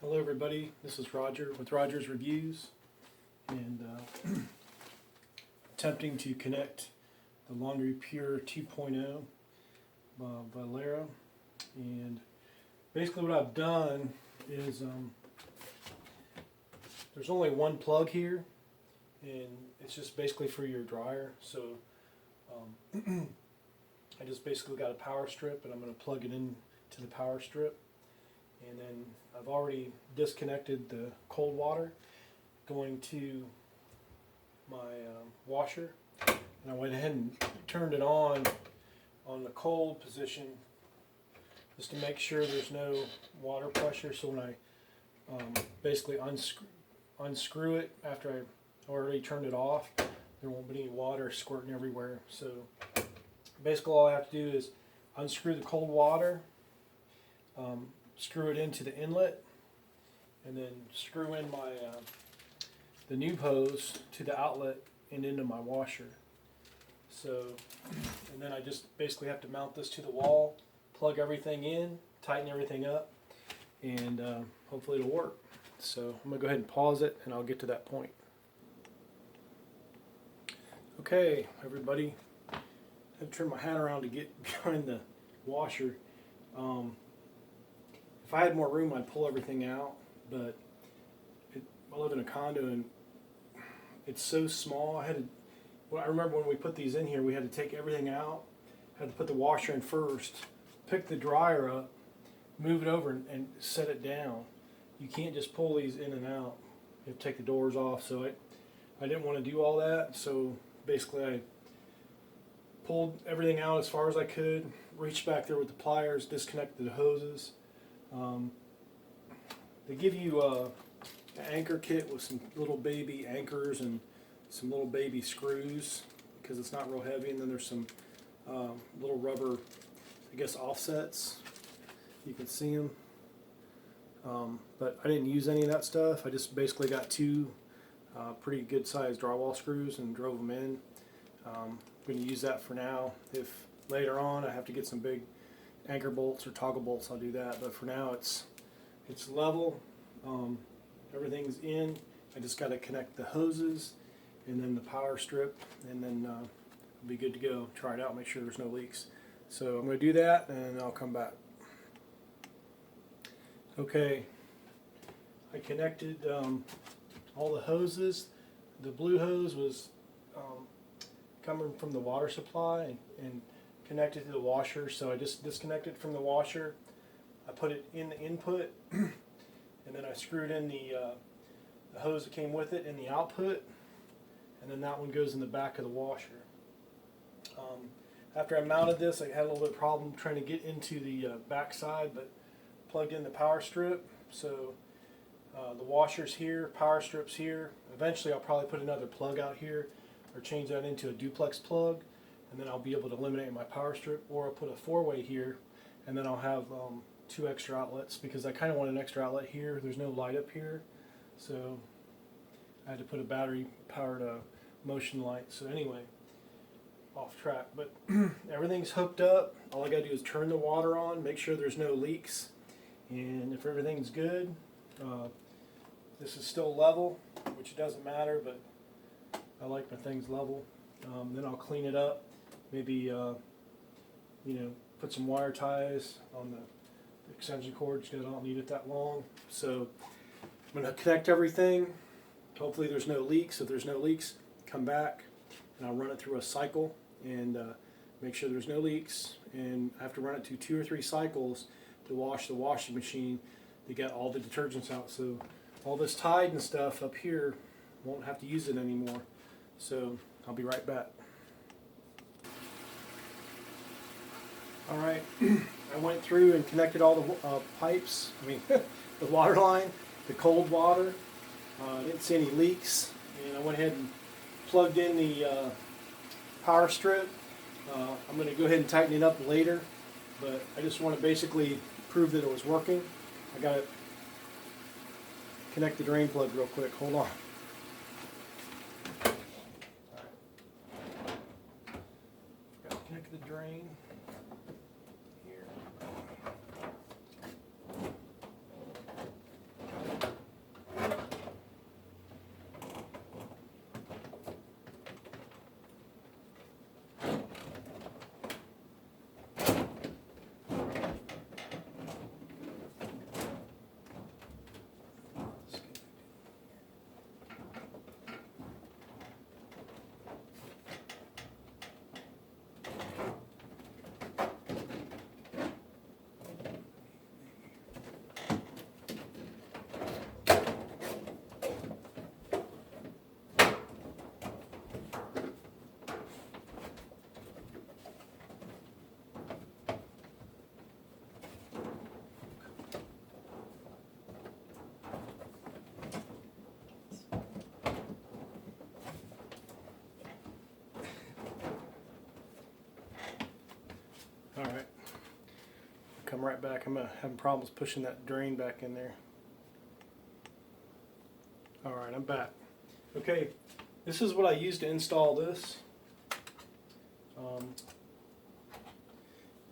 Hello everybody, this is Roger with Roger's Reviews, and attempting to connect the Laundry Pure 2.0 by Vollara. And basically what I've done is there's only one plug here, and it's just basically for your dryer. So I just basically got a power strip, and I'm going to plug it in to the power strip. And then I've already disconnected the cold water going to my washer, and I went ahead and turned it on the cold position just to make sure there's no water pressure. So when I basically unscrew it after I already turned it off, there won't be any water squirting everywhere. So basically all I have to do is unscrew the cold water, screw it into the inlet, and then screw in my the new hose to the outlet and into my washer. So, and then I just basically have to mount this to the wall, plug everything in, tighten everything up, and hopefully it'll work. So I'm gonna go ahead and pause it, and I'll get to that point. Okay, everybody, I had to turn my hat around to get behind the washer. If I had more room, I'd pull everything out, but I live in a condo and it's so small. I remember when we put these in here, we had to take everything out, had to put the washer in first, pick the dryer up, move it over, and set it down. You can't just pull these in and out. You have to take the doors off. So I didn't want to do all that. So basically I pulled everything out as far as I could, reached back there with the pliers, disconnected the hoses. They give you an anchor kit with some little baby anchors and some little baby screws because it's not real heavy, and then there's some little rubber, I guess, offsets. You can see them. But I didn't use any of that stuff. I just basically got two pretty good sized drywall screws and drove them in. I'm going to use that for now. If later on I have to get some big anchor bolts or toggle bolts, I'll do that. But for now it's level. Everything's in. I just got to connect the hoses and then the power strip, and then I'll be good to go. Try it out, make sure there's no leaks. So I'm going to do that, and I'll come back. Okay, I connected all the hoses. The blue hose was coming from the water supply and connected to the washer, so I just disconnected from the washer. I put it in the input, and then I screwed in the hose that came with it in the output, and then that one goes in the back of the washer. After I mounted this, I had a little bit of problem trying to get into the back side, but plugged in the power strip. So the washer's here, power strip's here. Eventually I'll probably put another plug out here or change that into a duplex plug, and then I'll be able to eliminate my power strip, or I'll put a four-way here, and then I'll have two extra outlets because I kind of want an extra outlet here. There's no light up here, so I had to put a battery powered motion light. So anyway, off track, but everything's hooked up. All I gotta do is turn the water on, make sure there's no leaks, and if everything's good, this is still level, which doesn't matter, but I like my things level. Then I'll clean it up, maybe put some wire ties on the extension cords because I don't need it that long. So I'm going to connect everything. Hopefully there's no leaks. If there's no leaks, come back and I'll run it through a cycle and make sure there's no leaks. And I have to run it to 2 or 3 cycles to wash the washing machine to get all the detergents out. So all this Tide and stuff up here, won't have to use it anymore. So I'll be right back. Alright, I went through and connected all the pipes, the water line, the cold water. I didn't see any leaks, and I went ahead and plugged in the power strip. I'm going to go ahead and tighten it up later, but I just want to basically prove that it was working. I got to connect the drain plug real quick. Hold on. Got to connect the drain. I'm right back. I'm having problems pushing that drain back in there. Alright, I'm back. Okay, this is what I used to install this.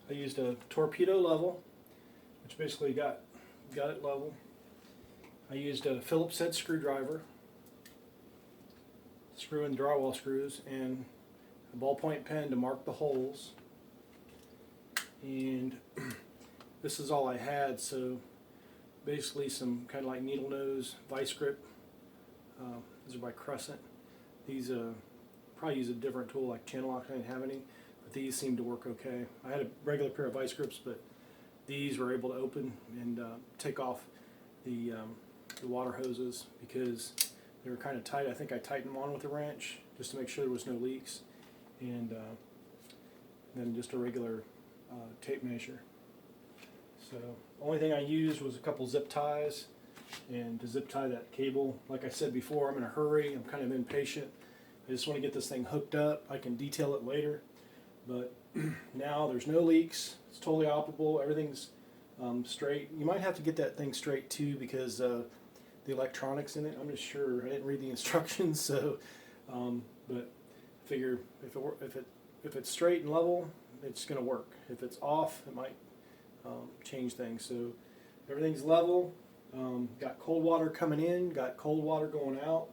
I used a torpedo level, which basically got it level. I used a Phillips head screwdriver, screw in drywall screws, and a ballpoint pen to mark the holes. And this is all I had, so basically some kind of like needle nose vice grip. These are by Crescent. These probably use a different tool like channel lock. I didn't have any, but these seem to work okay. I had a regular pair of vice grips, but these were able to open and take off the water hoses because they were kind of tight. I think I tightened them on with a wrench just to make sure there was no leaks, and then just a regular tape measure. So the only thing I used was a couple zip ties, and to zip tie that cable. Like I said before, I'm in a hurry. I'm kind of impatient. I just want to get this thing hooked up. I can detail it later, but now there's no leaks. It's totally operable. Everything's straight. You might have to get that thing straight too because the electronics in it, I'm not sure. I didn't read the instructions, so but I figure if it's straight and level, it's going to work. If it's off, it might change things. So everything's level. Got cold water coming in, got cold water going out.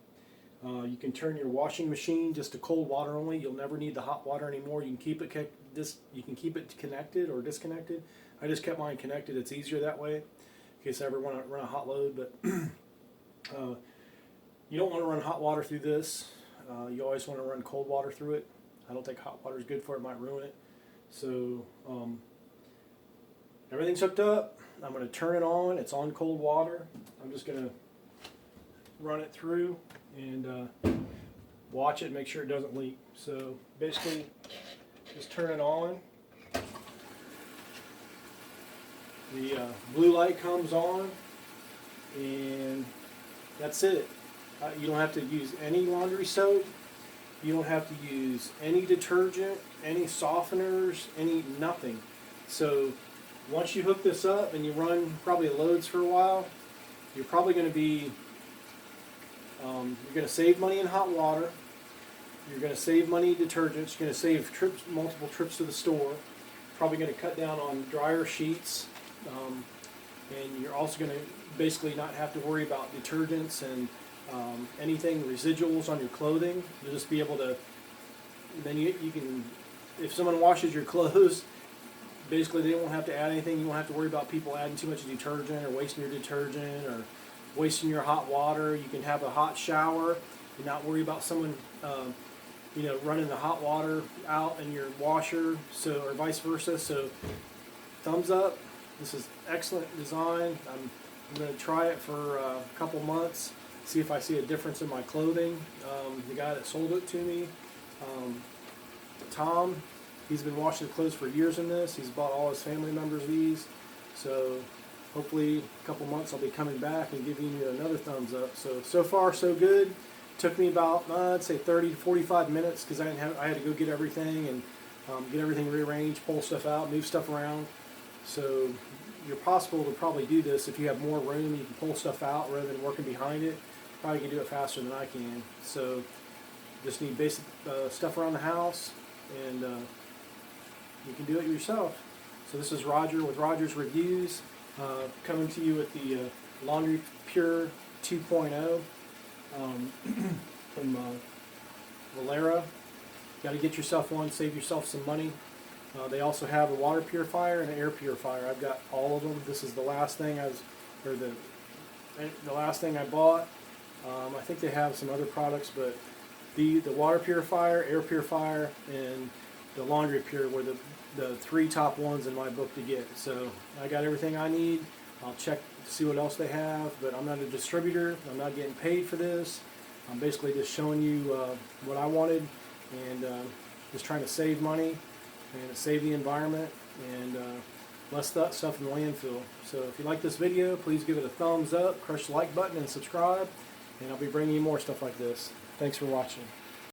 You can turn your washing machine just to cold water only. You'll never need the hot water anymore. You can keep it connected or disconnected. I just kept mine connected. It's easier that way in case I ever want to run a hot load. But you don't want to run hot water through this. You always want to run cold water through it. I don't think hot water is good for it. It might ruin it. So everything's hooked up. I'm going to turn it on. It's on cold water. I'm just going to run it through and watch it, make sure it doesn't leak. So basically, just turn it on. The blue light comes on, and that's it. You don't have to use any laundry soap. You don't have to use any detergent, any softeners, nothing. So once you hook this up and you run probably loads for a while, you're probably going to be, you're going to save money in hot water, you're going to save money in detergents, you're going to save multiple trips to the store, probably going to cut down on dryer sheets, and you're also going to basically not have to worry about detergents and anything, residuals on your clothing. You'll just be able to, then you can, if someone washes your clothes, basically they won't have to add anything. You won't have to worry about people adding too much detergent or wasting your detergent or wasting your hot water. You can have a hot shower and not worry about someone running the hot water out in your washer, so, or vice versa. So thumbs up. This is excellent design. I'm going to try it for a couple months, see if I see a difference in my clothing. The guy that sold it to me, Tom, he's been washing clothes for years in this. He's bought all his family members these. So hopefully a couple months I'll be coming back and giving you another thumbs up. So far so good. Took me about, I'd say 30 to 45 minutes because I had to go get everything and get everything rearranged, pull stuff out, move stuff around. So you're possible to probably do this if you have more room. You can pull stuff out rather than working behind it. Probably can do it faster than I can. So just need basic stuff around the house, and you can do it yourself. So this is Roger with Roger's Reviews, coming to you with the Laundry Pure 2.0 from Vollara. Got to get yourself one, save yourself some money. They also have a water purifier and an air purifier. I've got all of them. This is the last thing the last thing I bought. I think they have some other products, but the water purifier, air purifier, and the laundry pure were the three top ones in my book to get. So I got everything I need. I'll check to see what else they have, but I'm not a distributor. I'm not getting paid for this. I'm basically just showing you what I wanted, and just trying to save money and save the environment and less stuff in the landfill. So if you like this video, please give it a thumbs up, crush the like button, and subscribe, and I'll be bringing you more stuff like this. Thanks for watching.